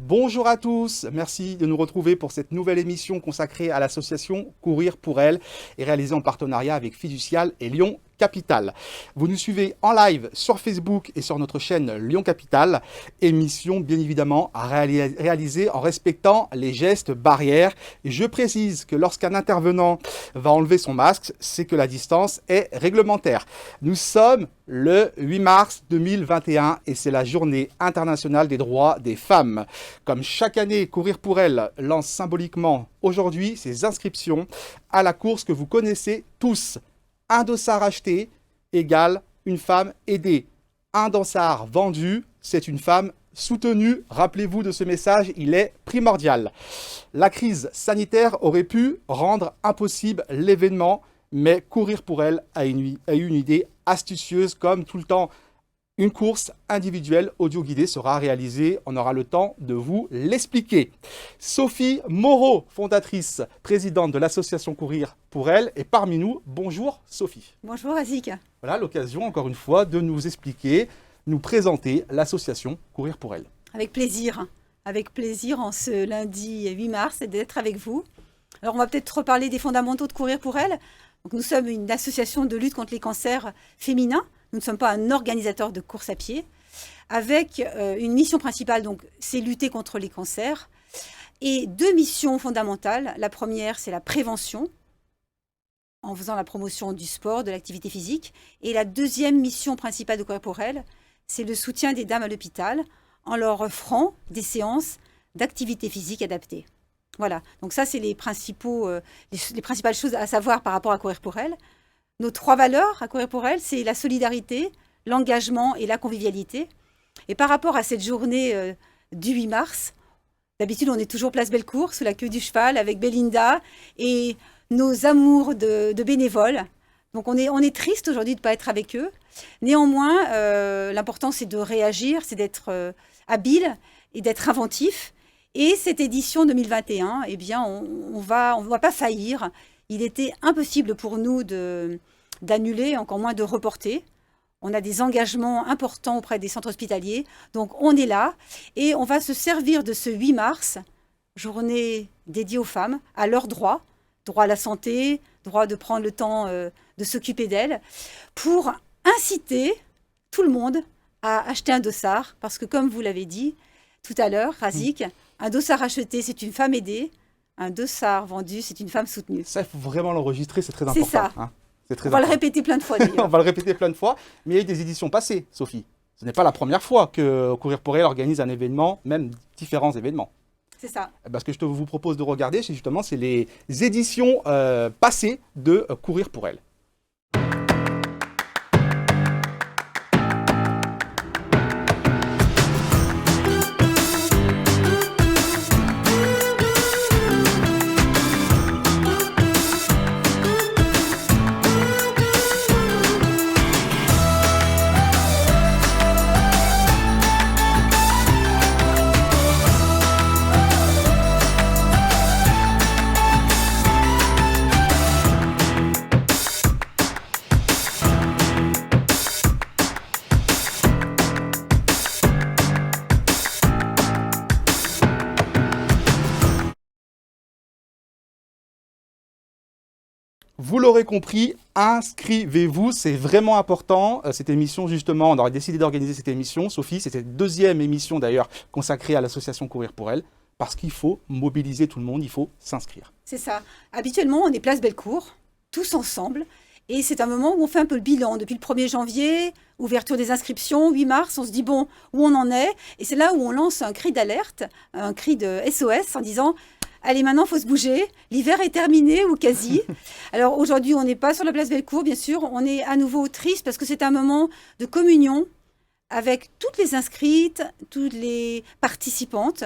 Bonjour à tous, merci de nous retrouver pour cette nouvelle émission consacrée à l'association Courir pour elle et réalisée en partenariat avec Fiducial et Lyon Capital. Vous nous suivez en live sur Facebook et sur notre chaîne Lyon Capital. Émission bien évidemment à réaliser en respectant les gestes barrières. Et je précise que lorsqu'un intervenant va enlever son masque, c'est que la distance est réglementaire. Nous sommes le 8 mars 2021 et c'est la journée internationale des droits des femmes. Comme chaque année, Courir pour elle lance symboliquement aujourd'hui ses inscriptions à la course que vous connaissez tous. Un dossard acheté égale une femme aidée. Un dossard vendu, c'est une femme soutenue. Rappelez-vous de ce message, il est primordial. La crise sanitaire aurait pu rendre impossible l'événement, mais Courir pour elle a eu une idée astucieuse comme tout le temps. Une course individuelle audio-guidée sera réalisée. On aura le temps de vous l'expliquer. Sophie Moreau, fondatrice, présidente de l'association Courir pour elle, est parmi nous. Bonjour Sophie. Bonjour Azik. Voilà l'occasion, encore une fois, de nous expliquer, nous présenter l'association Courir pour elle. Avec plaisir en ce lundi 8 mars et d'être avec vous. Alors on va peut-être reparler des fondamentaux de Courir pour elle. Donc, nous sommes une association de lutte contre les cancers féminins. Nous ne sommes pas un organisateur de course à pied, avec une mission principale, donc c'est lutter contre les cancers, et deux missions fondamentales. La première, c'est la prévention, en faisant la promotion du sport, de l'activité physique. Et la deuxième mission principale de Courir pour elle, c'est le soutien des dames à l'hôpital, en leur offrant des séances d'activité physique adaptées. Voilà, donc ça, c'est les principales choses à savoir par rapport à Courir pour elle. Nos trois valeurs à Courir pour elle, c'est la solidarité, l'engagement et la convivialité. Et par rapport à cette journée du 8 mars, d'habitude, on est toujours place Bellecour, sous la queue du cheval, avec Belinda et nos amours de bénévoles. Donc, on est triste aujourd'hui de ne pas être avec eux. Néanmoins, l'important, c'est de réagir, c'est d'être habile et d'être inventif. Et cette édition 2021, eh bien, on va pas faillir. Il était impossible pour nous d'annuler, encore moins de reporter. On a des engagements importants auprès des centres hospitaliers. Donc, on est là et on va se servir de ce 8 mars, journée dédiée aux femmes, à leurs droits, droit à la santé, droit de prendre le temps de s'occuper d'elles, pour inciter tout le monde à acheter un dossard. Parce que, comme vous l'avez dit tout à l'heure, Razik, un dossard acheté, c'est une femme aidée. Un dossard vendu, c'est une femme soutenue. Ça, il faut vraiment l'enregistrer, c'est très important. C'est ça. Hein. C'est très On va le important. répéter plein de fois d'ailleurs. On va le répéter plein de fois, mais il y a eu des éditions passées, Sophie. Ce n'est pas la première fois que Courir pour elle organise un événement, même différents événements. C'est ça. Ce que je vous propose de regarder, c'est les éditions passées de Courir pour elle. Vous l'aurez compris, inscrivez-vous, c'est vraiment important. Cette émission, justement, on aurait décidé d'organiser cette émission. Sophie, c'était la deuxième émission d'ailleurs consacrée à l'association Courir pour elle, parce qu'il faut mobiliser tout le monde, il faut s'inscrire. C'est ça. Habituellement, on est place Bellecour, tous ensemble, et c'est un moment où on fait un peu le bilan. Depuis le 1er janvier, ouverture des inscriptions, 8 mars, on se dit bon, où on en est, et c'est là où on lance un cri d'alerte, un cri de SOS en disant allez, maintenant, il faut se bouger. L'hiver est terminé ou quasi. Alors aujourd'hui, on n'est pas sur la place Bellecour, bien sûr. On est à nouveau triste parce que c'est un moment de communion avec toutes les inscrites, toutes les participantes.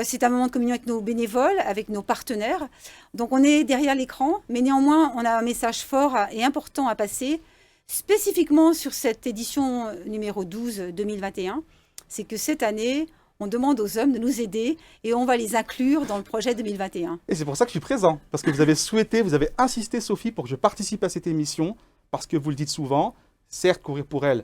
C'est un moment de communion avec nos bénévoles, avec nos partenaires. Donc on est derrière l'écran, mais néanmoins, on a un message fort et important à passer, spécifiquement sur cette édition numéro 12 2021. C'est que cette année, on demande aux hommes de nous aider et on va les inclure dans le projet 2021. Et c'est pour ça que je suis présent, parce que vous avez insisté, Sophie, pour que je participe à cette émission, parce que vous le dites souvent, certes, Courir pour elle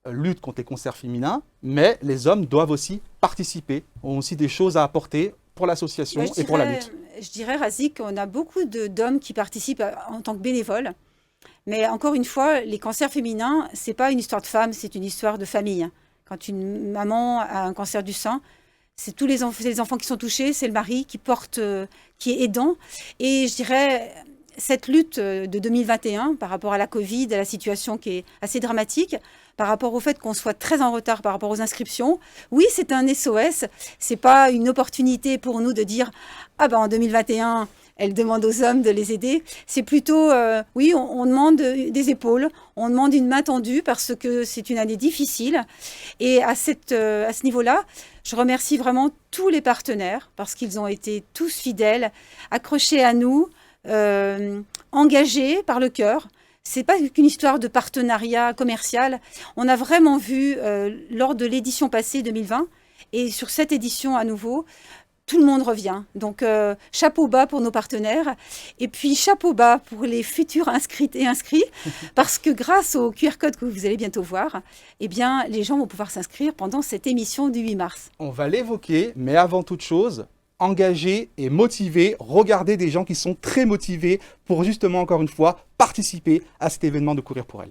lutte contre les cancers féminins, mais les hommes doivent aussi participer, ont aussi des choses à apporter pour l'association et pour la lutte. Je dirais, Razik, qu'on a beaucoup d'hommes qui participent en tant que bénévoles. Mais encore une fois, les cancers féminins, ce n'est pas une histoire de femme, c'est une histoire de famille. Quand une maman a un cancer du sein, c'est tous les enfants qui sont touchés, c'est le mari qui porte, qui est aidant. Et je dirais, cette lutte de 2021 par rapport à la Covid, à la situation qui est assez dramatique, par rapport au fait qu'on soit très en retard par rapport aux inscriptions, oui, c'est un SOS. C'est pas une opportunité pour nous de dire « Ah ben en 2021, elle demande aux hommes de les aider ». C'est plutôt, oui, on demande des épaules, on demande une main tendue parce que c'est une année difficile. Et à ce niveau-là, je remercie vraiment tous les partenaires parce qu'ils ont été tous fidèles, accrochés à nous, engagés par le cœur. C'est pas qu'une histoire de partenariat commercial. On a vraiment vu lors de l'édition passée 2020 et sur cette édition à nouveau, tout le monde revient. Donc chapeau bas pour nos partenaires et puis chapeau bas pour les futurs inscrites et inscrits parce que grâce au QR code que vous allez bientôt voir, eh bien les gens vont pouvoir s'inscrire pendant cette émission du 8 mars. On va l'évoquer, mais avant toute chose, engagés et motivés, regardez des gens qui sont très motivés pour justement, encore une fois, participer à cet événement de Courir pour elle.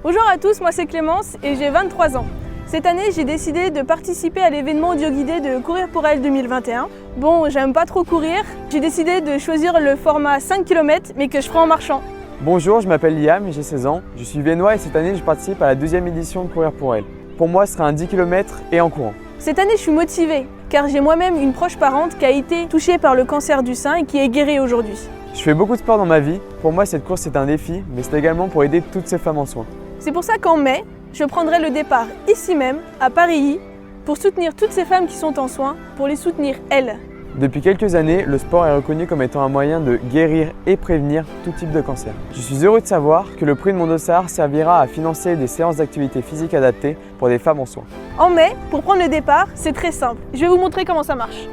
Bonjour à tous, moi c'est Clémence et j'ai 23 ans. Cette année, j'ai décidé de participer à l'événement audio guidé de Courir pour elle 2021. Bon, j'aime pas trop courir, j'ai décidé de choisir le format 5 km mais que je ferai en marchant. Bonjour, je m'appelle Liam et j'ai 16 ans. Je suis viennois et cette année, je participe à la 2e édition de Courir pour elle. Pour moi, ce sera un 10 km et en courant. Cette année, je suis motivée car j'ai moi-même une proche parente qui a été touchée par le cancer du sein et qui est guérie aujourd'hui. Je fais beaucoup de sport dans ma vie. Pour moi, cette course est un défi, mais c'est également pour aider toutes ces femmes en soins. C'est pour ça qu'en mai, je prendrai le départ ici même, à Paris, pour soutenir toutes ces femmes qui sont en soins, pour les soutenir elles. Depuis quelques années, le sport est reconnu comme étant un moyen de guérir et prévenir tout type de cancer. Je suis heureux de savoir que le prix de mon dossard servira à financer des séances d'activité physique adaptées pour des femmes en soins. En mai, pour prendre le départ, c'est très simple. Je vais vous montrer comment ça marche.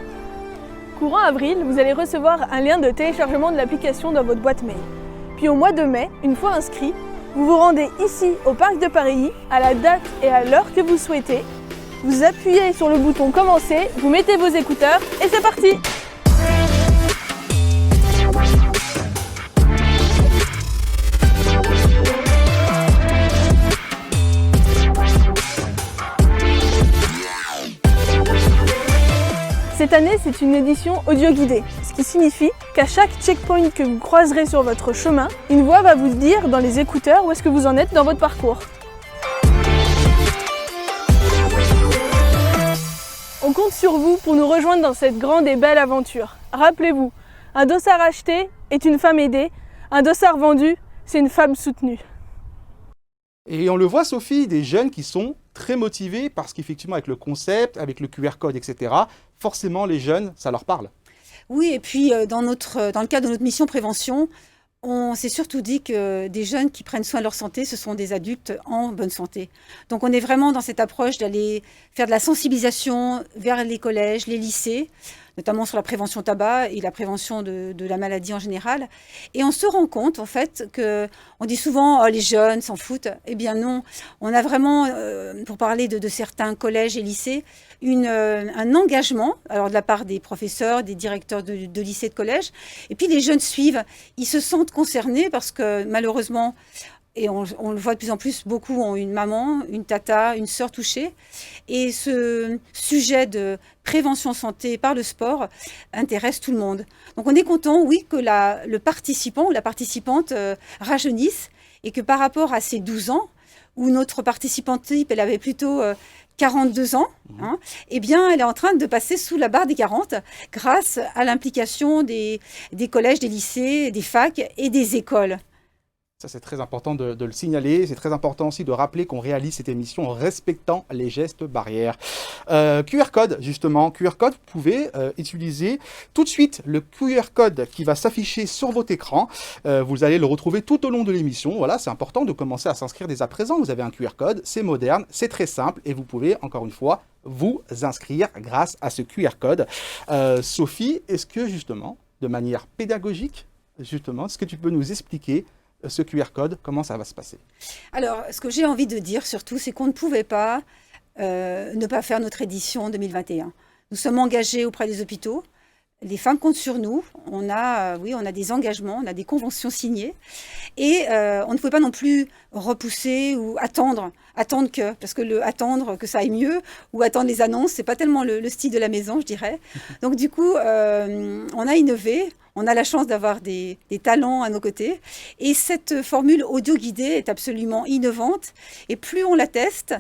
Courant avril, vous allez recevoir un lien de téléchargement de l'application dans votre boîte mail. Puis au mois de mai, une fois inscrit, vous vous rendez ici au parc de Paris, à la date et à l'heure que vous souhaitez. Vous appuyez sur le bouton commencer, vous mettez vos écouteurs et c'est parti! Cette année, c'est une édition audio guidée, ce qui signifie qu'à chaque checkpoint que vous croiserez sur votre chemin, une voix va vous dire dans les écouteurs où est-ce que vous en êtes dans votre parcours. On compte sur vous pour nous rejoindre dans cette grande et belle aventure. Rappelez-vous, un dossard acheté est une femme aidée, un dossard vendu, c'est une femme soutenue. Et on le voit, Sophie, des jeunes qui sont très motivés parce qu'effectivement, avec le concept, avec le QR code, etc., forcément, les jeunes, ça leur parle. Oui, et puis dans le cadre de notre mission prévention, on s'est surtout dit que des jeunes qui prennent soin de leur santé, ce sont des adultes en bonne santé. Donc on est vraiment dans cette approche d'aller faire de la sensibilisation vers les collèges, les lycées, notamment sur la prévention tabac et la prévention de la maladie en général. Et on se rend compte, en fait, qu'on dit souvent « oh, les jeunes s'en foutent ». Eh bien non, on a vraiment, pour parler de certains collèges et lycées, un engagement, alors de la part des professeurs, des directeurs de lycées, de collèges. Et puis les jeunes suivent, ils se sentent concernés parce que malheureusement, et on le voit de plus en plus, beaucoup ont une maman, une tata, une sœur touchée. Et ce sujet de prévention santé par le sport intéresse tout le monde. Donc on est content, oui, que le participant ou la participante rajeunisse et que par rapport à ses 12 ans, où notre participante type, elle avait plutôt 42 ans, hein, eh bien, elle est en train de passer sous la barre des 40 grâce à l'implication des collèges, des lycées, des facs et des écoles. Ça, c'est très important de le signaler. C'est très important aussi de rappeler qu'on réalise cette émission en respectant les gestes barrières. QR code, justement. QR code, vous pouvez utiliser tout de suite le QR code qui va s'afficher sur votre écran. Vous allez le retrouver tout au long de l'émission. Voilà, c'est important de commencer à s'inscrire dès à présent. Vous avez un QR code, c'est moderne, c'est très simple et vous pouvez, encore une fois, vous inscrire grâce à ce QR code. Sophie, est-ce que, justement, de manière pédagogique, justement, est-ce que tu peux nous expliquer ce QR code, comment ça va se passer? Alors, ce que j'ai envie de dire surtout, c'est qu'on ne pouvait pas ne pas faire notre édition 2021. Nous sommes engagés auprès des hôpitaux. Les femmes comptent sur nous. On a des engagements, on a des conventions signées. Et on ne pouvait pas non plus repousser ou attendre parce que attendre que ça aille mieux ou attendre les annonces, c'est pas tellement le style de la maison, je dirais. Donc du coup, on a innové. On a la chance d'avoir des talents à nos côtés. Et cette formule audio guidée est absolument innovante. Et plus on la teste,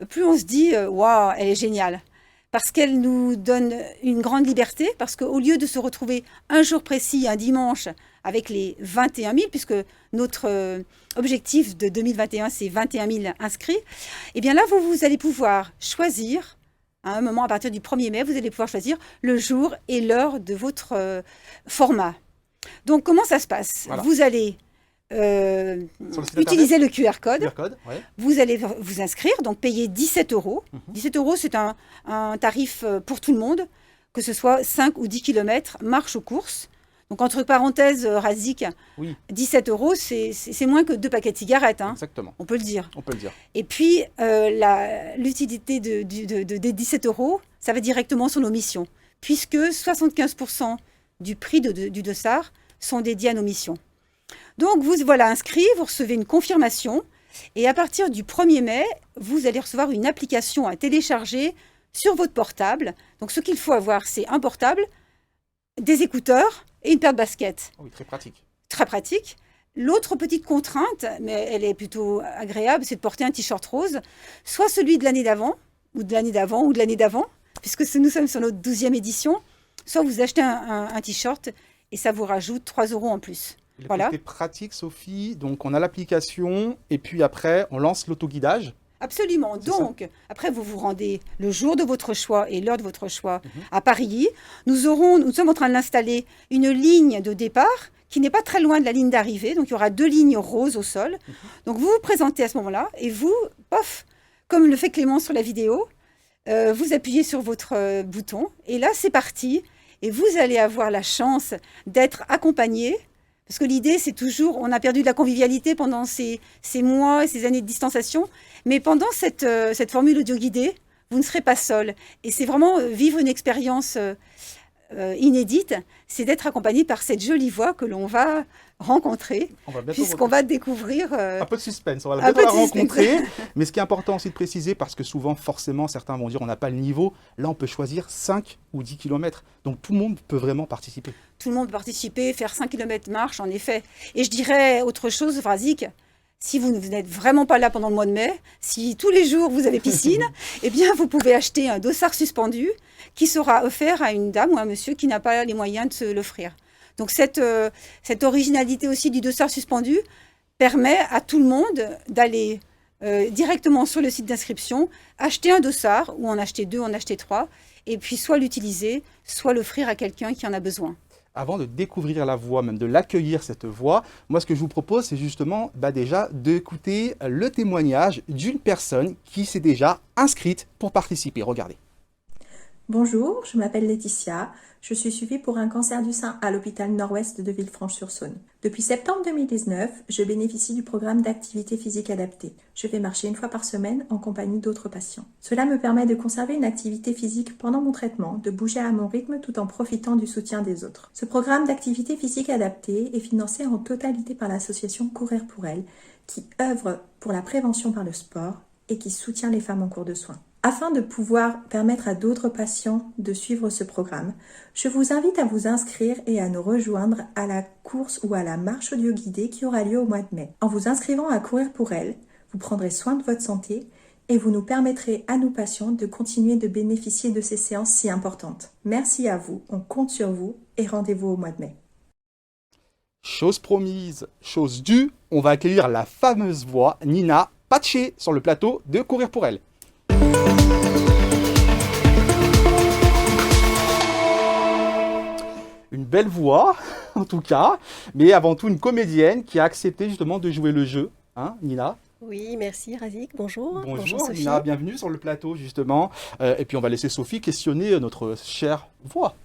plus on se dit « Waouh, elle est géniale !» Parce qu'elle nous donne une grande liberté, parce qu'au lieu de se retrouver un jour précis, un dimanche, avec les 21 000, puisque notre objectif de 2021, c'est 21 000 inscrits, et bien là, vous allez pouvoir choisir, à un moment à partir du 1er mai, vous allez pouvoir choisir le jour et l'heure de votre format. Donc, comment ça se passe? Voilà. Vous allez utiliser le QR code. Ouais. Vous allez vous inscrire, donc payer 17 €. 17 €, c'est un tarif pour tout le monde, que ce soit 5 ou 10 km, marche ou course. Donc, entre parenthèses, Razik, Oui. 17 €, c'est moins que 2 paquets de cigarettes, hein. Exactement. On peut le dire. On peut le dire. Et puis, l'utilité des 17 €, ça va directement sur nos missions, puisque 75% du prix du dossard sont dédiés à nos missions. Donc, vous voilà inscrit, vous recevez une confirmation et à partir du 1er mai, vous allez recevoir une application à télécharger sur votre portable. Donc, ce qu'il faut avoir, c'est un portable, des écouteurs et une paire de baskets. Oui, très pratique. Très pratique. L'autre petite contrainte, mais elle est plutôt agréable, c'est de porter un t-shirt rose, soit celui de l'année d'avant, ou de l'année d'avant, ou de l'année d'avant, puisque nous sommes sur notre 12e édition, soit vous achetez un t-shirt et ça vous rajoute 3 € en plus. Le Voilà. côté pratique, Sophie, donc on a l'application et puis après, on lance l'autoguidage. Absolument. C'est Donc, après, vous vous rendez le jour de votre choix et l'heure de votre choix à Paris. Nous sommes en train d'installer une ligne de départ qui n'est pas très loin de la ligne d'arrivée. Donc, il y aura 2 lignes roses au sol. Donc, vous vous présentez à ce moment-là et vous, pof, comme le fait Clément sur la vidéo, vous appuyez sur votre bouton et là, c'est parti. Et vous allez avoir la chance d'être accompagné. Parce que l'idée, c'est toujours, on a perdu de la convivialité pendant ces mois et ces années de distanciation, mais pendant cette formule audio guidée, vous ne serez pas seul. Et c'est vraiment vivre une expérience inédite, c'est d'être accompagné par cette jolie voix que l'on va rencontrer, puisqu'on va découvrir... un peu de suspense, on va un bientôt peu la de suspense. rencontrer. Mais ce qui est important aussi de préciser, parce que souvent, forcément, certains vont dire on n'a pas le niveau. Là, on peut choisir 5 ou 10 km. Donc, tout le monde peut vraiment participer. Tout le monde peut participer, faire 5 km marche, en effet. Et je dirais autre chose, Vrazik, si vous n'êtes vraiment pas là pendant le mois de mai, si tous les jours vous avez piscine, eh bien vous pouvez acheter un dossard suspendu qui sera offert à une dame ou un monsieur qui n'a pas les moyens de se l'offrir. Donc cette originalité aussi du dossard suspendu permet à tout le monde d'aller directement sur le site d'inscription, acheter un dossard, ou en acheter 2, en acheter 3, et puis soit l'utiliser, soit l'offrir à quelqu'un qui en a besoin. Avant de découvrir la voix, même de l'accueillir cette voix, moi ce que je vous propose, c'est justement déjà d'écouter le témoignage d'une personne qui s'est déjà inscrite pour participer. Regardez. Bonjour, je m'appelle Laetitia. Je suis suivie pour un cancer du sein à l'hôpital Nord-Ouest de Villefranche-sur-Saône. Depuis septembre 2019, je bénéficie du programme d'activité physique adaptée. Je vais marcher une fois par semaine en compagnie d'autres patients. Cela me permet de conserver une activité physique pendant mon traitement, de bouger à mon rythme tout en profitant du soutien des autres. Ce programme d'activité physique adaptée est financé en totalité par l'association Courir pour elle, qui œuvre pour la prévention par le sport et qui soutient les femmes en cours de soins. Afin de pouvoir permettre à d'autres patients de suivre ce programme, je vous invite à vous inscrire et à nous rejoindre à la course ou à la marche audio guidée qui aura lieu au mois de mai. En vous inscrivant à Courir pour elle, vous prendrez soin de votre santé et vous nous permettrez à nos patients de continuer de bénéficier de ces séances si importantes. Merci à vous, on compte sur vous et rendez-vous au mois de mai. Chose promise, chose due, on va accueillir la fameuse voix Nina Patché sur le plateau de Courir pour elle. Une belle voix, en tout cas, mais avant tout une comédienne qui a accepté justement de jouer le jeu, hein, Nina? Oui, merci Razik, bonjour. Bonjour Sophie. Nina, bienvenue sur le plateau justement. Et puis on va laisser Sophie questionner notre chère voix.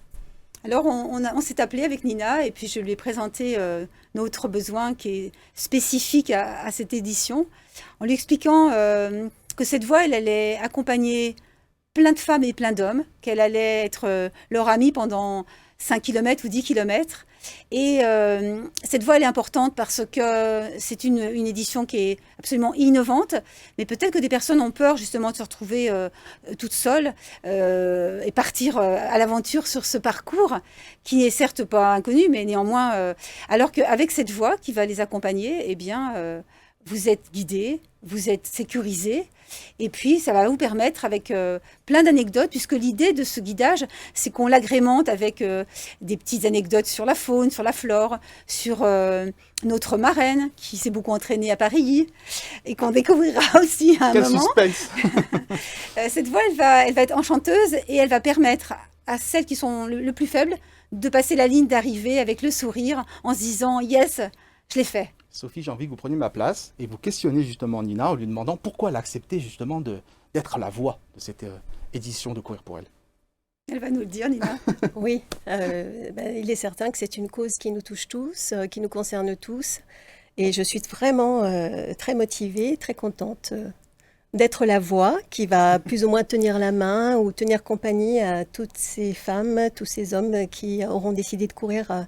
Alors, on s'est appelé avec Nina et puis je lui ai présenté notre besoin qui est spécifique à cette édition, en lui expliquant que cette voie, elle allait accompagner plein de femmes et plein d'hommes, qu'elle allait être leur amie pendant 5 km ou 10 km. Et cette voie, elle est importante parce que c'est une édition qui est absolument innovante, mais peut-être que des personnes ont peur justement de se retrouver toutes seules et partir à l'aventure sur ce parcours qui n'est certes pas inconnu, mais néanmoins, alors qu'avec cette voie qui va les accompagner, eh bien, vous êtes guidés, vous êtes sécurisés. Et puis, ça va vous permettre avec plein d'anecdotes, puisque l'idée de ce guidage, c'est qu'on l'agrémente avec des petites anecdotes sur la faune, sur la flore, sur notre marraine, qui s'est beaucoup entraînée à Paris, et qu'on découvrira aussi à un Quel moment. suspense! Cette voie, elle va être enchanteuse et elle va permettre à celles qui sont le plus faibles de passer la ligne d'arrivée avec le sourire en se disant « Yes, je l'ai fait ». Sophie, j'ai envie que vous preniez ma place et vous questionnez justement Nina en lui demandant pourquoi elle a accepté justement d'être la voix de cette édition de Courir pour elle. Elle va nous le dire, Nina. Oui, il est certain que c'est une cause qui nous touche tous, qui nous concerne tous. Et je suis vraiment très motivée, très contente d'être la voix qui va plus ou moins tenir la main ou tenir compagnie à toutes ces femmes, tous ces hommes qui auront décidé de courir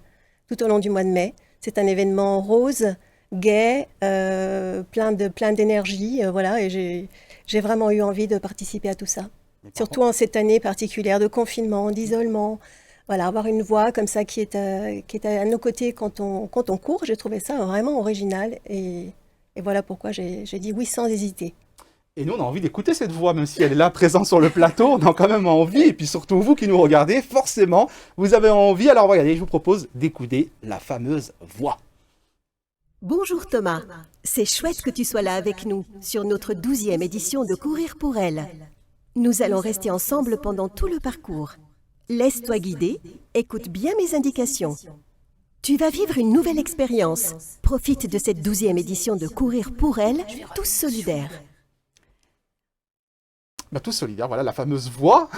tout au long du mois de mai. C'est un événement rose, gai, plein d'énergie, voilà, et j'ai vraiment eu envie de participer à tout ça. Surtout en cette année particulière de confinement, d'isolement. Voilà, avoir une voix comme ça qui est à nos côtés quand on court, j'ai trouvé ça vraiment original. Et voilà pourquoi j'ai dit oui sans hésiter. Et nous, on a envie d'écouter cette voix, même si elle est là présente sur le plateau, on a quand même envie. Et puis surtout, vous qui nous regardez, forcément, vous avez envie. Alors regardez, je vous propose d'écouter la fameuse voix. Bonjour Thomas, c'est chouette que tu sois là avec nous sur notre 12e édition de Courir pour elle. Nous allons rester ensemble pendant tout le parcours. Laisse-toi guider, écoute bien mes indications. Tu vas vivre une nouvelle expérience. Profite de cette 12e édition de Courir pour elle, tous solidaires. Tous solidaires, voilà la fameuse voix.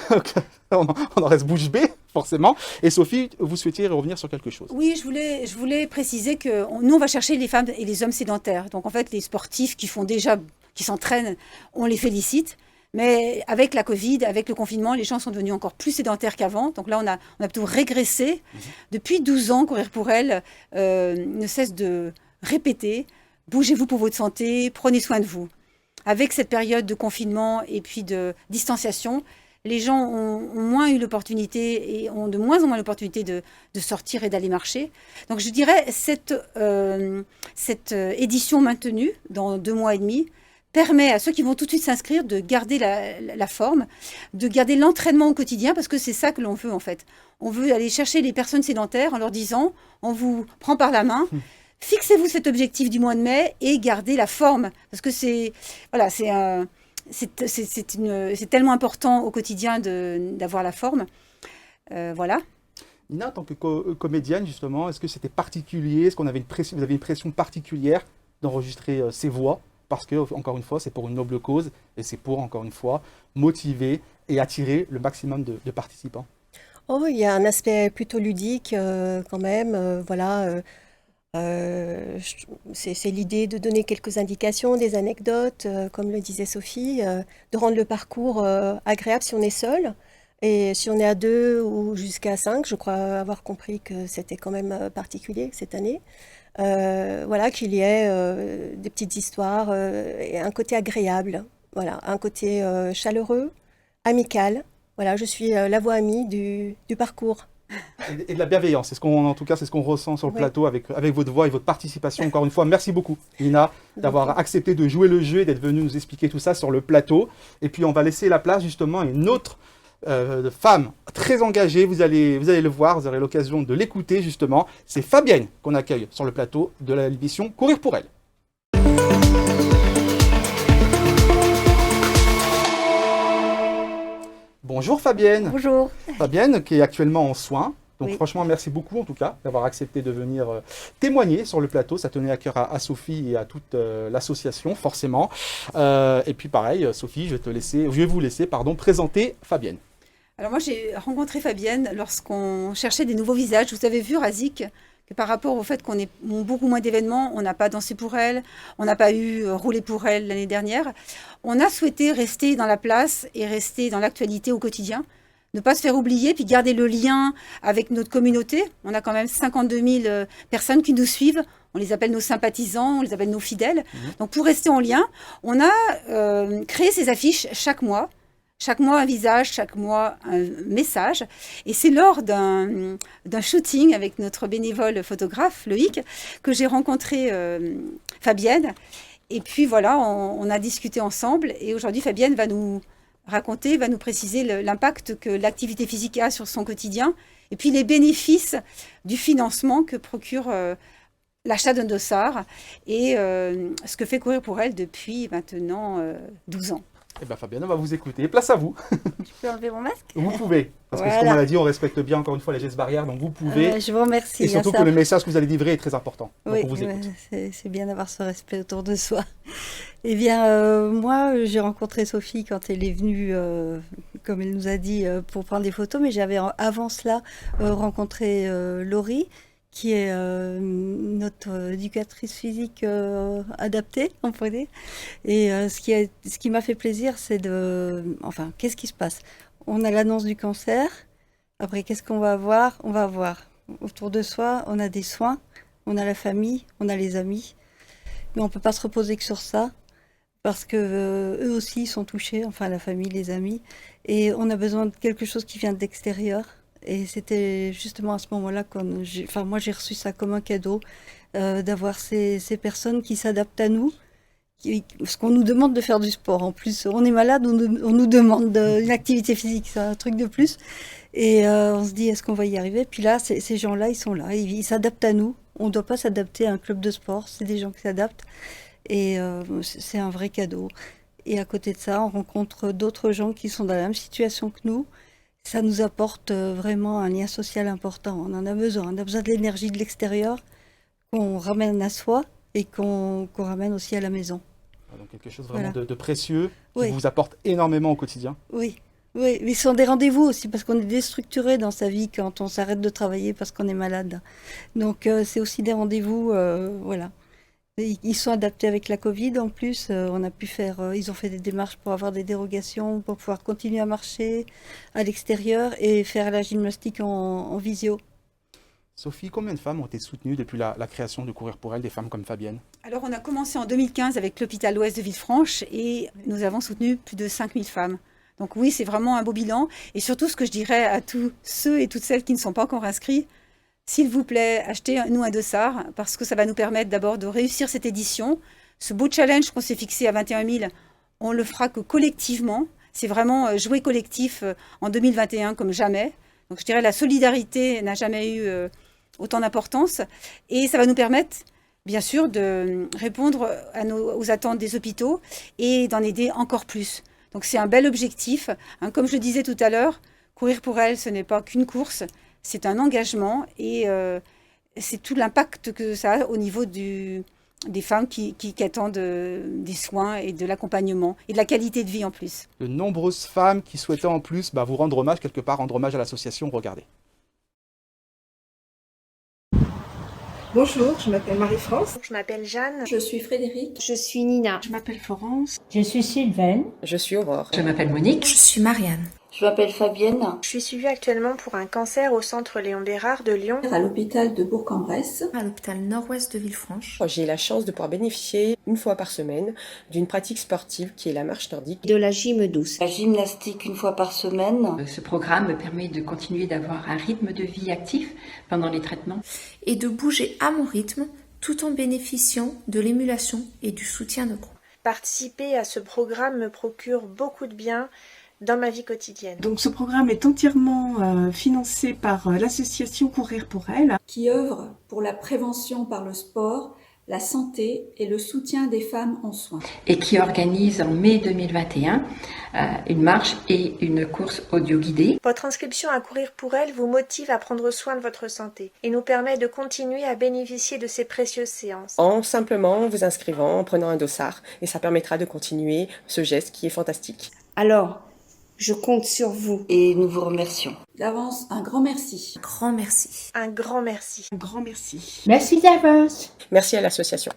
On en reste bouche bée, forcément. Et Sophie, vous souhaitiez revenir sur quelque chose? Oui, je voulais préciser que nous, on va chercher les femmes et les hommes sédentaires. Donc en fait, les sportifs qui s'entraînent, on les félicite. Mais avec la Covid, avec le confinement, les gens sont devenus encore plus sédentaires qu'avant. Donc là, on a plutôt régressé. Depuis 12 ans, Courir pour elle ne cesse de répéter « Bougez-vous pour votre santé, prenez soin de vous ». Avec cette période de confinement et puis de distanciation, les gens ont moins eu l'opportunité et ont de moins en moins l'opportunité de sortir et d'aller marcher. Donc je dirais cette édition maintenue dans 2 mois et demi permet à ceux qui vont tout de suite s'inscrire de garder la forme, de garder l'entraînement au quotidien, parce que c'est ça que l'on veut en fait. On veut aller chercher les personnes sédentaires en leur disant « on vous prend par la main ». Fixez-vous cet objectif du mois de mai et gardez la forme, parce que c'est tellement important au quotidien d'avoir la forme. Voilà. Nina, en tant que comédienne, justement, est-ce que c'était particulier? Est-ce qu'on avait vous avez une pression particulière d'enregistrer ces voix? Parce que, encore une fois, c'est pour une noble cause et c'est pour, encore une fois, motiver et attirer le maximum de participants. Oh, il y a un aspect plutôt ludique quand même, voilà. C'est l'idée de donner quelques indications, des anecdotes, comme le disait Sophie, de rendre le parcours agréable si on est seul. Et si on est à 2 ou jusqu'à 5, je crois avoir compris que c'était quand même particulier cette année. Voilà, qu'il y ait des petites histoires et un côté agréable, voilà, un côté chaleureux, amical. Voilà, je suis la voix amie du parcours. Et de la bienveillance, en tout cas, c'est ce qu'on ressent sur le plateau avec votre voix et votre participation. Encore une fois, merci beaucoup, Nina, d'avoir accepté de jouer le jeu et d'être venue nous expliquer tout ça sur le plateau. Et puis, on va laisser la place justement à une autre femme très engagée. Vous allez le voir, vous aurez l'occasion de l'écouter justement. C'est Fabienne qu'on accueille sur le plateau de l'émission Courir pour elle. Bonjour Fabienne. Bonjour. Fabienne qui est actuellement en soins. Donc Oui. franchement, merci beaucoup en tout cas d'avoir accepté de venir témoigner sur le plateau. Ça tenait à cœur à Sophie et à toute l'association forcément. Et puis pareil, Sophie, je vais vous laisser présenter Fabienne. Alors moi, j'ai rencontré Fabienne lorsqu'on cherchait des nouveaux visages. Vous avez vu, Razik, que par rapport au fait qu'on ait beaucoup moins d'événements, on n'a pas dansé pour elle, on n'a pas eu roulé pour elle l'année dernière, on a souhaité rester dans la place et rester dans l'actualité au quotidien, ne pas se faire oublier, puis garder le lien avec notre communauté. On a quand même 52 000 personnes qui nous suivent. On les appelle nos sympathisants, on les appelle nos fidèles. Donc pour rester en lien, on a créé ces affiches chaque mois. Chaque mois un visage, chaque mois un message. Et c'est lors d'un shooting avec notre bénévole photographe, Loïc, que j'ai rencontré Fabienne. Et puis voilà, on a discuté ensemble. Et aujourd'hui, Fabienne va nous raconter, va nous préciser l'impact que l'activité physique a sur son quotidien. Et puis les bénéfices du financement que procure l'achat d'un dossard. Et ce que fait Courir pour elle depuis maintenant 12 ans. Eh bien Fabienne, on va vous écouter. Place à vous. Je peux enlever mon masque? Vous pouvez. Parce que Voilà. comme on l'a dit, on respecte bien encore une fois les gestes barrières, donc vous pouvez. Je vous remercie. Et surtout que le message que vous allez livrer est très important. Donc Oui, on vous écoute. c'est bien d'avoir ce respect autour de soi. Eh bien, moi, j'ai rencontré Sophie quand elle est venue, comme elle nous a dit, pour prendre des photos, mais j'avais avant cela rencontré Laurie, qui est notre éducatrice physique adaptée, on pourrait dire. Et ce qui m'a fait plaisir, c'est de... Enfin, qu'est-ce qui se passe? On a l'annonce du cancer. Après, qu'est-ce qu'on va avoir? On va avoir autour de soi, on a des soins, on a la famille, on a les amis. Mais on ne peut pas se reposer que sur ça, parce que eux aussi ils sont touchés, enfin la famille, les amis. Et on a besoin de quelque chose qui vient de l'extérieur. Et c'était justement à ce moment-là moi j'ai reçu ça comme un cadeau, d'avoir ces personnes qui s'adaptent à nous, parce qu'on nous demande de faire du sport. En plus, on est malade, on nous demande une activité physique, c'est un truc de plus. Et on se dit, est-ce qu'on va y arriver? Puis là, ces gens-là, ils sont là, ils s'adaptent à nous. On ne doit pas s'adapter à un club de sport, c'est des gens qui s'adaptent. Et c'est un vrai cadeau. Et à côté de ça, on rencontre d'autres gens qui sont dans la même situation que nous. Ça nous apporte vraiment un lien social important. On en a besoin. On a besoin de l'énergie de l'extérieur qu'on ramène à soi et qu'on ramène aussi à la maison. Donc quelque chose vraiment Voilà. de précieux qui Oui. vous apporte énormément au quotidien. Oui, oui, mais ce sont des rendez-vous aussi parce qu'on est déstructuré dans sa vie quand on s'arrête de travailler parce qu'on est malade. Donc c'est aussi des rendez-vous, voilà. Ils sont adaptés avec la Covid en plus. On a pu ils ont fait des démarches pour avoir des dérogations, pour pouvoir continuer à marcher à l'extérieur et faire la gymnastique en visio. Sophie, combien de femmes ont été soutenues depuis la création de Courir pour elle, des femmes comme Fabienne? Alors on a commencé en 2015 avec l'hôpital Ouest de Villefranche et nous avons soutenu plus de 5000 femmes. Donc oui, c'est vraiment un beau bilan. Et surtout, ce que je dirais à tous ceux et toutes celles qui ne sont pas encore inscrits, s'il vous plaît, achetez-nous un dossard parce que ça va nous permettre d'abord de réussir cette édition. Ce beau challenge qu'on s'est fixé à 21 000, on le fera que collectivement. C'est vraiment jouer collectif en 2021 comme jamais. Donc je dirais la solidarité n'a jamais eu autant d'importance. Et ça va nous permettre, bien sûr, de répondre aux attentes des hôpitaux et d'en aider encore plus. Donc c'est un bel objectif. Comme je le disais tout à l'heure, Courir pour elle, ce n'est pas qu'une course. C'est un engagement et c'est tout l'impact que ça a au niveau des femmes qui attendent des soins et de l'accompagnement et de la qualité de vie en plus. De nombreuses femmes qui souhaitaient en plus vous rendre hommage, quelque part, rendre hommage à l'association. Regardez. Bonjour, je m'appelle Marie-France. Je m'appelle Jeanne. Je suis Frédéric. Je suis Nina. Je m'appelle Florence. Je suis Sylvaine. Je suis Aurore. Je m'appelle Monique. Je suis Marianne. Je m'appelle Fabienne. Je suis suivie actuellement pour un cancer au centre Léon Bérard de Lyon. À l'hôpital de Bourg-en-Bresse. À l'hôpital Nord-Ouest de Villefranche. J'ai la chance de pouvoir bénéficier une fois par semaine d'une pratique sportive qui est la marche nordique. De la gym douce. La gymnastique une fois par semaine. Ce programme me permet de continuer d'avoir un rythme de vie actif pendant les traitements. Et de bouger à mon rythme tout en bénéficiant de l'émulation et du soutien de groupe. Participer à ce programme me procure beaucoup de bien dans ma vie quotidienne. Donc ce programme est entièrement financé par l'association Courir pour elle, qui œuvre pour la prévention par le sport, la santé et le soutien des femmes en soins. Et qui organise en mai 2021 une marche et une course audio guidée. Votre inscription à Courir pour elle vous motive à prendre soin de votre santé et nous permet de continuer à bénéficier de ces précieuses séances. En simplement vous inscrivant, en prenant un dossard, et ça permettra de continuer ce geste qui est fantastique. Alors, Je compte sur vous et nous vous remercions. D'avance, un grand merci. Grand merci. Un grand merci. Un grand merci. Merci d'avance. Merci à l'association.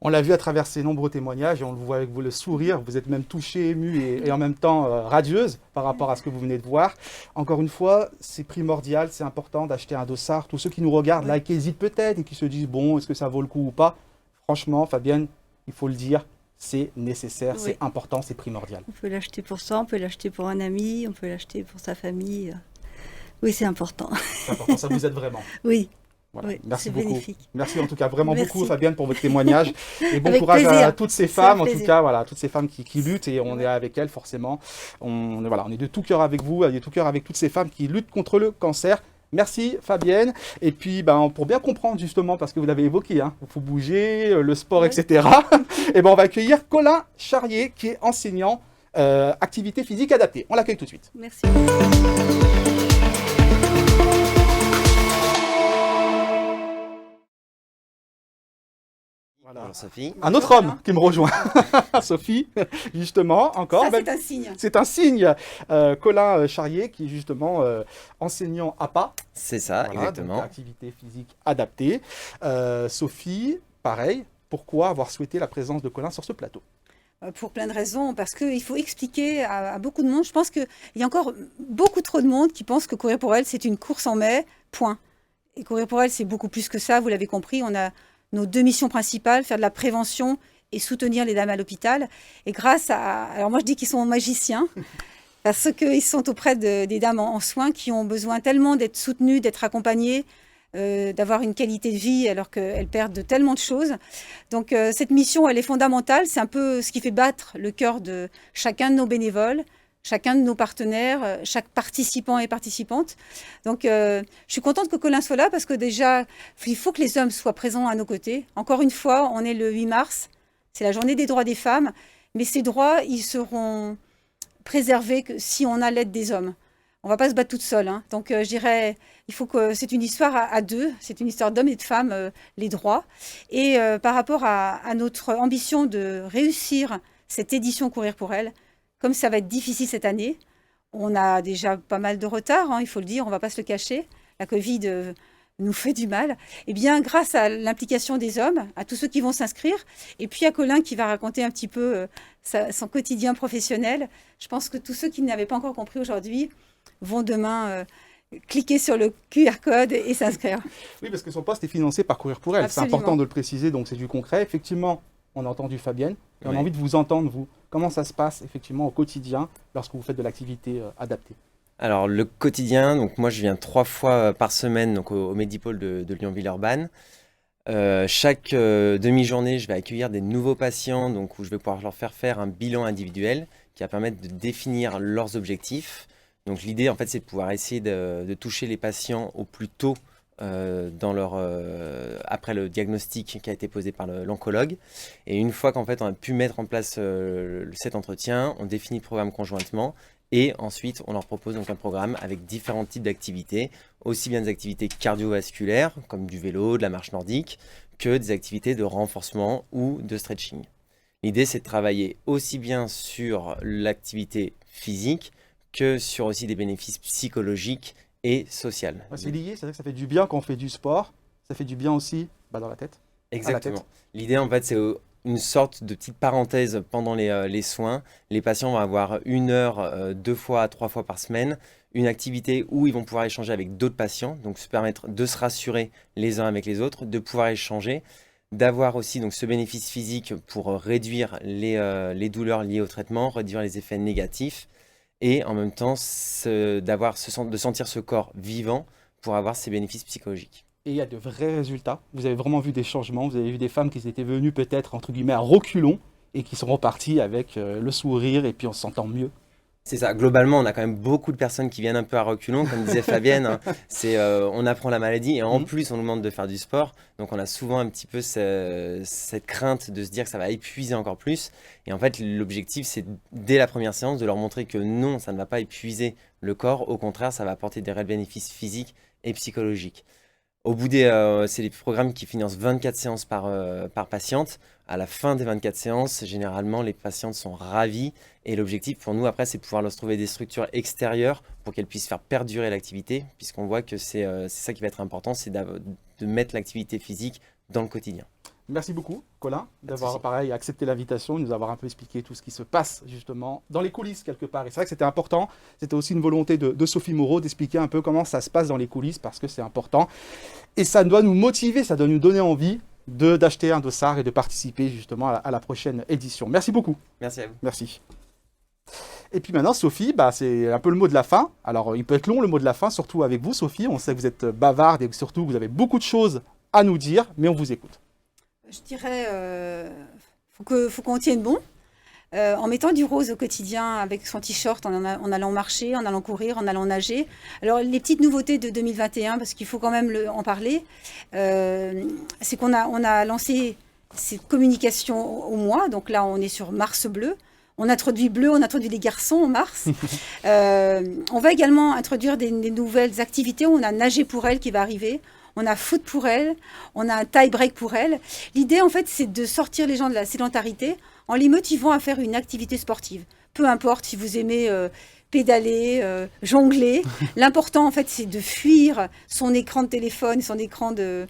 On l'a vu à travers ces nombreux témoignages et on le voit avec vous le sourire. Vous êtes même touchée, émue et en même temps radieuse par rapport à ce que vous venez de voir. Encore une fois, c'est primordial, c'est important d'acheter un dossard. Tous ceux qui nous regardent là et qui hésitent peut-être et qui se disent bon, est-ce que ça vaut le coup ou pas? Franchement, Fabienne, il faut le dire, c'est nécessaire, Oui. c'est important, c'est primordial. On peut l'acheter pour ça, on peut l'acheter pour un ami, on peut l'acheter pour sa famille. Oui, c'est important. C'est important, ça vous aide vraiment. Oui. Voilà. Oui, Merci c'est beaucoup. bénéfique. Merci en tout cas vraiment Merci. beaucoup Fabienne pour votre témoignage et bon Avec courage à plaisir. toutes ces C'est femmes un en tout plaisir. cas voilà toutes ces femmes qui luttent et on est avec elles forcément. On est de tout cœur avec vous, on est de tout cœur avec toutes ces femmes qui luttent contre le cancer. Merci Fabienne. Et puis pour bien comprendre justement parce que vous l'avez évoqué, il faut bouger, le sport, etc. Et on va accueillir Colin Charrier qui est enseignant activité physique adaptée. On l'accueille tout de suite. Merci. Bonjour Sophie. Un autre homme qui me rejoint, Sophie, justement, encore. Ça, c'est un signe. C'est un signe. Colin Charrier, qui est justement enseignant APA. C'est ça, exactement. Donc, activité physique adaptée. Sophie, pareil, pourquoi avoir souhaité la présence de Colin sur ce plateau? Pour plein de raisons, parce qu'il faut expliquer à beaucoup de monde. Je pense qu'il y a encore beaucoup trop de monde qui pense que Courir pour elle, c'est une course en mai, point. Et Courir pour elle, c'est beaucoup plus que ça, vous l'avez compris. On a nos deux missions principales, faire de la prévention et soutenir les dames à l'hôpital. Et grâce à... Alors moi, je dis qu'ils sont magiciens, parce qu'ils sont auprès des dames en soins qui ont besoin tellement d'être soutenues, d'être accompagnées, d'avoir une qualité de vie alors qu'elles perdent tellement de choses. Donc cette mission, elle est fondamentale. C'est un peu ce qui fait battre le cœur de chacun de nos bénévoles, chacun de nos partenaires, chaque participant et participante. Donc je suis contente que Colin soit là parce que déjà, il faut que les hommes soient présents à nos côtés. Encore une fois, on est le 8 mars, c'est la journée des droits des femmes, mais ces droits, ils seront préservés que si on a l'aide des hommes. On ne va pas se battre toute seule. Hein. Donc, je dirais, il faut que c'est une histoire à deux. C'est une histoire d'hommes et de femmes, les droits. Et par rapport à notre ambition de réussir cette édition Courir pour elle, comme ça va être difficile cette année, on a déjà pas mal de retard, hein, il faut le dire, on ne va pas se le cacher. La Covid nous fait du mal. Eh bien, grâce à l'implication des hommes, à tous ceux qui vont s'inscrire, et puis à Colin qui va raconter un petit peu son quotidien professionnel, je pense que tous ceux qui n'avaient pas encore compris aujourd'hui vont demain cliquer sur le QR code et s'inscrire. Oui, parce que son poste est financé par Courir pour elle. Absolument. C'est important de le préciser, donc c'est du concret. Effectivement, on a entendu Fabienne, et on a Oui. envie de vous entendre, vous. Comment ça se passe, effectivement, au quotidien, lorsque vous faites de l'activité adaptée? Alors le quotidien, donc moi je viens 3 fois par semaine donc, au Medipôle de Lyon-Villeurbanne. Chaque demi-journée, je vais accueillir des nouveaux patients donc, où je vais pouvoir leur faire un bilan individuel qui va permettre de définir leurs objectifs. Donc l'idée en fait c'est de pouvoir essayer de toucher les patients au plus tôt après le diagnostic qui a été posé par l'oncologue. Et une fois qu'en fait on a pu mettre en place cet entretien, on définit le programme conjointement et ensuite on leur propose donc un programme avec différents types d'activités, aussi bien des activités cardiovasculaires comme du vélo, de la marche nordique, que des activités de renforcement ou de stretching. L'idée c'est de travailler aussi bien sur l'activité physique que sur aussi des bénéfices psychologiques et sociaux. Ouais, c'est lié, c'est vrai que ça fait du bien quand on fait du sport, ça fait du bien aussi dans la tête. Exactement. L'idée en fait c'est une sorte de petite parenthèse pendant les soins. Les patients vont avoir 1 heure 2 fois à 3 fois par semaine, une activité où ils vont pouvoir échanger avec d'autres patients, donc se permettre de se rassurer les uns avec les autres, de pouvoir échanger, d'avoir aussi donc ce bénéfice physique pour réduire les douleurs liées au traitement, réduire les effets négatifs et en même temps de sentir ce corps vivant pour avoir ces bénéfices psychologiques. Et il y a de vrais résultats. Vous avez vraiment vu des changements. Vous avez vu des femmes qui étaient venues peut-être, entre guillemets, à reculons et qui sont reparties avec le sourire et puis on se sentant mieux. C'est ça. Globalement, on a quand même beaucoup de personnes qui viennent un peu à reculons, comme disait Fabienne. Hein. On apprend la maladie et en plus, on nous demande de faire du sport. Donc, on a souvent un petit peu cette crainte de se dire que ça va épuiser encore plus. Et en fait, l'objectif, c'est dès la première séance de leur montrer que non, ça ne va pas épuiser le corps. Au contraire, ça va apporter des réels bénéfices physiques et psychologiques. Au bout des, c'est les programmes qui financent 24 séances par patiente. À la fin des 24 séances, généralement, les patientes sont ravies. Et l'objectif pour nous, après, c'est de pouvoir leur trouver des structures extérieures pour qu'elles puissent faire perdurer l'activité, puisqu'on voit que c'est ça qui va être important, c'est de mettre l'activité physique dans le quotidien. Merci beaucoup, Colin, d'avoir pareil accepté l'invitation, de nous avoir un peu expliqué tout ce qui se passe justement dans les coulisses quelque part. Et c'est vrai que c'était important, c'était aussi une volonté de Sophie Moreau d'expliquer un peu comment ça se passe dans les coulisses parce que c'est important. Et ça doit nous motiver, ça doit nous donner envie d'acheter un dossard et de participer justement à la prochaine édition. Merci beaucoup. Merci à vous. Merci. Et puis maintenant, Sophie, c'est un peu le mot de la fin. Alors, il peut être long le mot de la fin, surtout avec vous, Sophie. On sait que vous êtes bavarde et surtout que vous avez beaucoup de choses à nous dire, mais on vous écoute. Je dirais, faut qu'on tienne bon. En mettant du rose au quotidien avec son t-shirt, en allant marcher, en allant courir, en allant nager. Alors, les petites nouveautés de 2021, parce qu'il faut quand même en parler, c'est qu'on a lancé cette communication au mois. Donc là, on est sur Mars bleu. On introduit bleu, on introduit les garçons en mars. On va également introduire des nouvelles activités. On a Nager pour elle qui va arriver. On a foot pour elle. On a un tie break pour elle. L'idée, en fait, c'est de sortir les gens de la sédentarité en les motivant à faire une activité sportive. Peu importe si vous aimez pédaler, jongler. L'important, en fait, c'est de fuir son écran de téléphone, son écran de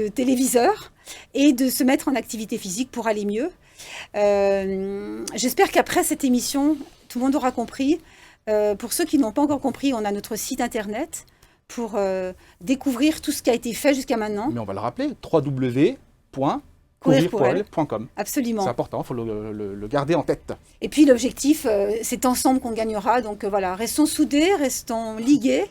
téléviseur et de se mettre en activité physique pour aller mieux. J'espère qu'après cette émission, tout le monde aura compris. Pour ceux qui n'ont pas encore compris, on a notre site internet pour découvrir tout ce qui a été fait jusqu'à maintenant. Mais on va le rappeler, www.courirpourelle.com. Absolument. C'est important, il faut le garder en tête. Et puis l'objectif, c'est ensemble qu'on gagnera. Donc voilà, restons soudés, restons ligués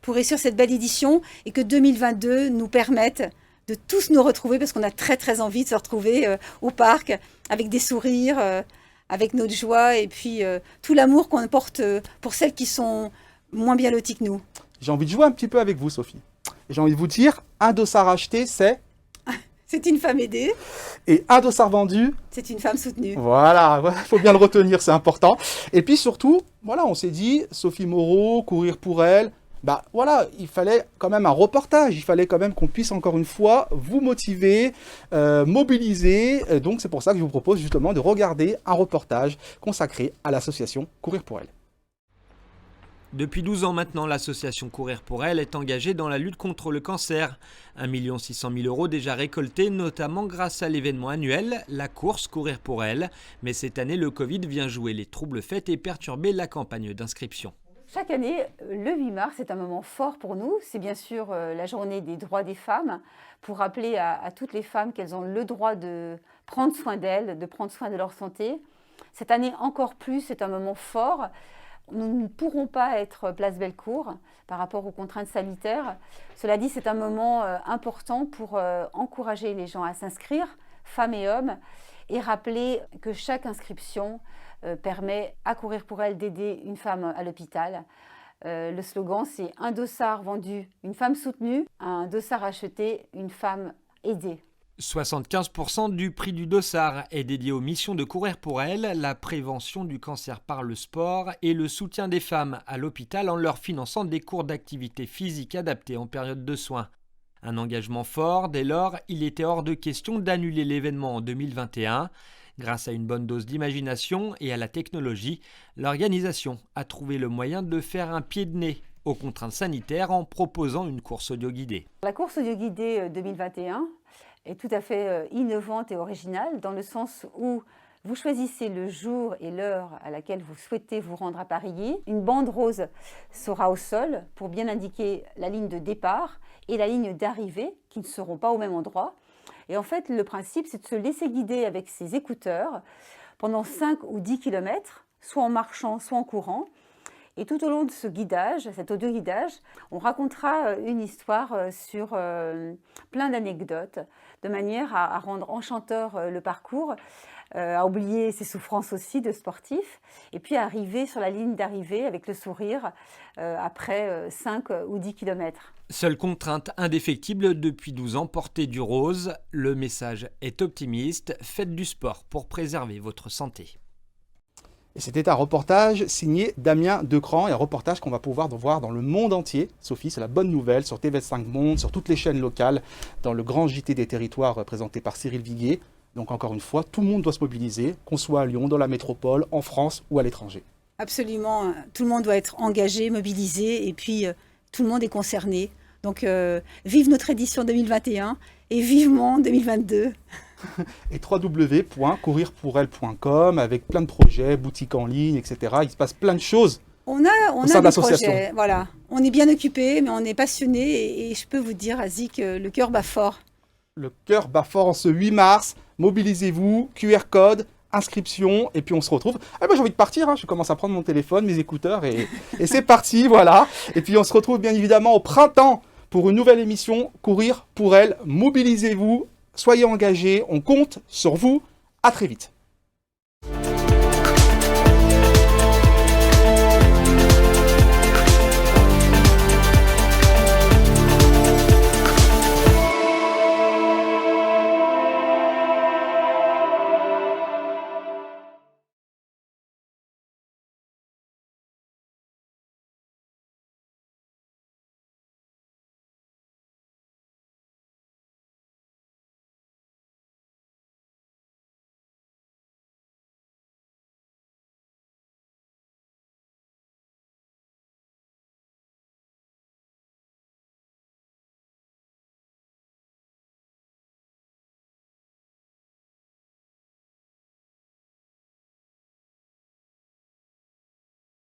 pour réussir cette belle édition et que 2022 nous permette de tous nous retrouver parce qu'on a très très envie de se retrouver au parc avec des sourires, avec notre joie et puis tout l'amour qu'on porte pour celles qui sont moins bien loties que nous. J'ai envie de jouer un petit peu avec vous, Sophie. J'ai envie de vous dire, un dossard acheté, c'est... C'est une femme aidée. Et un dossard vendu... C'est une femme soutenue. Voilà, il faut bien le retenir, c'est important. Et puis surtout, voilà, on s'est dit, Sophie Moreau, courir pour elle... voilà, il fallait quand même un reportage, il fallait quand même qu'on puisse encore une fois vous motiver, mobiliser. Donc c'est pour ça que je vous propose justement de regarder un reportage consacré à l'association Courir pour elle. Depuis 12 ans maintenant, l'association Courir pour elle est engagée dans la lutte contre le cancer. 1 600 000 € déjà récoltés, notamment grâce à l'événement annuel, la course Courir pour elle. Mais cette année, le Covid vient jouer les troubles faits et perturber la campagne d'inscription. Chaque année, le 8 mars est un moment fort pour nous. C'est bien sûr la journée des droits des femmes, pour rappeler à toutes les femmes qu'elles ont le droit de prendre soin d'elles, de prendre soin de leur santé. Cette année encore plus, c'est un moment fort. Nous ne pourrons pas être place Bellecour par rapport aux contraintes sanitaires. Cela dit, c'est un moment important pour encourager les gens à s'inscrire, femmes et hommes, et rappeler que chaque inscription permet à Courir pour elle d'aider une femme à l'hôpital. Le slogan, c'est « Un dossard vendu, une femme soutenue, un dossard acheté, une femme aidée ». 75% du prix du dossard est dédié aux missions de Courir pour elle, la prévention du cancer par le sport et le soutien des femmes à l'hôpital en leur finançant des cours d'activité physique adaptés en période de soins. Un engagement fort, dès lors, il était hors de question d'annuler l'événement en 2021. Grâce à une bonne dose d'imagination et à la technologie, l'organisation a trouvé le moyen de faire un pied de nez aux contraintes sanitaires en proposant une course audio guidée. La course audio guidée 2021 est tout à fait innovante et originale dans le sens où vous choisissez le jour et l'heure à laquelle vous souhaitez vous rendre à Paris. Une bande rose sera au sol pour bien indiquer la ligne de départ et la ligne d'arrivée qui ne seront pas au même endroit. Et en fait, le principe, c'est de se laisser guider avec ses écouteurs pendant 5 ou 10 km, soit en marchant, soit en courant. Et tout au long de ce guidage, cet audio-guidage, on racontera une histoire sur plein d'anecdotes, de manière à rendre enchanteur le parcours, à oublier ses souffrances aussi de sportif, et puis à arriver sur la ligne d'arrivée avec le sourire après 5 ou 10 km. Seule contrainte indéfectible depuis 12 ans, porter du rose. Le message est optimiste, faites du sport pour préserver votre santé. Et c'était un reportage signé Damien Decran, et un reportage qu'on va pouvoir voir dans le monde entier. Sophie, c'est la bonne nouvelle, sur TV5 Monde, sur toutes les chaînes locales, dans le grand JT des territoires présenté par Cyril Viguier. Donc encore une fois, tout le monde doit se mobiliser, qu'on soit à Lyon, dans la métropole, en France ou à l'étranger. Absolument, tout le monde doit être engagé, mobilisé, et puis tout le monde est concerné. Donc vive notre édition 2021 et vivement 2022. Et www.courirpourelle.com avec plein de projets, boutiques en ligne, etc. Il se passe plein de choses. On a des projets, voilà. On est bien occupés, mais on est passionnés et je peux vous dire, Asie, que le cœur bat fort. Le cœur bat fort en ce 8 mars. Mobilisez-vous, QR code, inscription, et puis on se retrouve. Ah ben j'ai envie de partir, hein. Je commence à prendre mon téléphone, mes écouteurs, et c'est parti, voilà. Et puis on se retrouve bien évidemment au printemps pour une nouvelle émission, Courir pour elle. Mobilisez-vous, soyez engagés, on compte sur vous. À très vite.